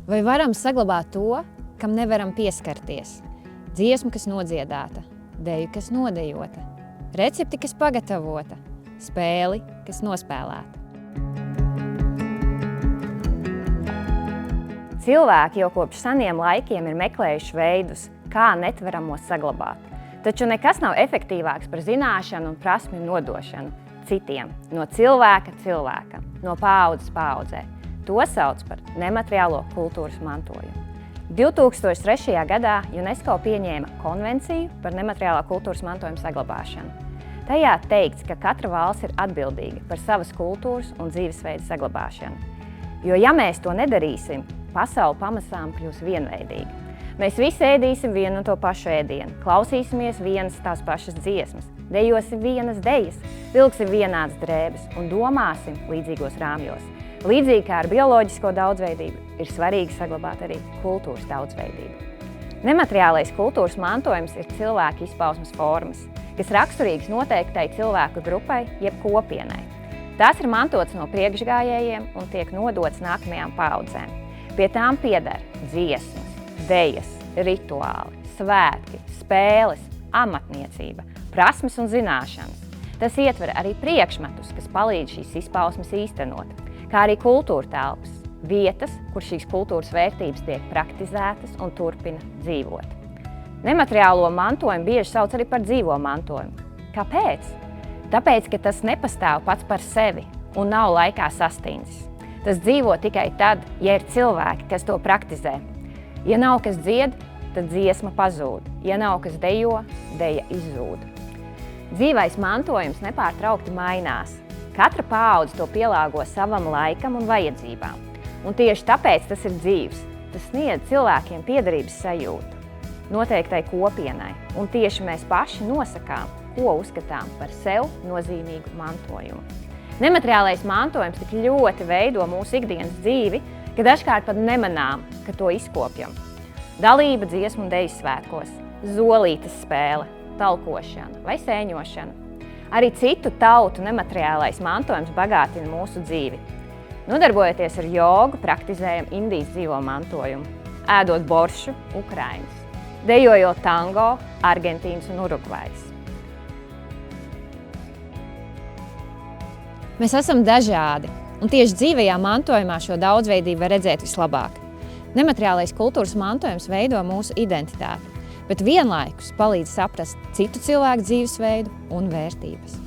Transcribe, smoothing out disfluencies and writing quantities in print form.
Vai varam saglabāt to, kam nevaram pieskarties? Dziesmu, kas nodziedāta, deju, kas nodejota, recepti, kas pagatavota, spēli, kas nospēlēta. Cilvēki jau kopš seniem laikiem ir meklējuši veidus, kā netveramo saglabāt. Taču nekas nav efektīvāks par zināšanu un prasmju nodošanu citiem, no cilvēka cilvēkam, no paaudzes paaudzē. To sauc par nemateriālo kultūras mantojumu. 2003. gadā UNESCO pieņēma konvenciju par nemateriālā kultūras mantojuma saglabāšanu. Tajā teikts, ka katra valsts ir atbildīga par savas kultūras un dzīvesveida saglabāšanu. Jo ja mēs to nedarīsim, pasaule pamazām kļūs vienveidīga. Mēs visi ēdīsim vienu un to pašu ēdienu, klausīsimies vienas tās pašas dziesmas, dejosim vienas dejas, vilksim vienādas drēbes un domāsim līdzīgos rāmjos. Līdzīgi kā ar bioloģisko daudzveidību, ir svarīgi saglabāt arī kultūras daudzveidību. Nemateriālais kultūras mantojums ir cilvēka izpausmes formas, kas raksturīgas noteiktai cilvēku grupai jeb kopienai. Tās ir mantotas no priekšgājējiem un tiek nodotas nākamajām paaudzēm. Pie tām pieder dziesmas, dejas, rituāli, svētki, spēles, amatniecība, prasmes un zināšanas. Tas ietver arī priekšmetus, kas palīdz šīs izpausmes īstenot, kā arī kultūra telpas, vietas, kur šīs kultūras vērtības tiek praktizētas un turpina dzīvot. Nemateriālo mantojumu bieži sauc arī par dzīvo mantojumu. Kāpēc? Tāpēc, ka tas nepastāv pats par sevi un nav laikā sastindzis. Tas dzīvo tikai tad, ja ir cilvēki, kas to praktizē. Ja nav kas dzied, tad dziesma pazūd. Ja nav kas dejo, deja izzūd. Dzīvais mantojums nepārtraukti mainās. Katra paudze to pielāgo savam laikam un vajadzībām. Un tieši tāpēc tas ir dzīvs. Tas sniedz cilvēkiem piederības sajūtu, noteiktai kopienai. Un tieši mēs paši nosakām, ko uzskatām par sev nozīmīgu mantojumu. Nemateriālais mantojums tik ļoti veido mūsu ikdienas dzīvi, ka dažkārt pat nemanām, ka to izkopjam. Dalība dziesmu un deju svētkos, zolītes spēle, talkošana vai sēņošana. Arī citu tautu nemateriālais mantojums bagātina mūsu dzīvi. Nodarbojoties ar jogu, praktizējam Indijas dzīvo mantojumu, ēdot boršu, Ukrainas, dejojot tango, Argentīnas un Urugvajas. Mēs esam dažādi, un tieši dzīvajā mantojumā šo daudzveidību var redzēt vislabāk. Nemateriālais kultūras mantojums veido mūsu identitāti, bet vienlaikus palīdz saprast citu cilvēku dzīvesveidu un vērtības.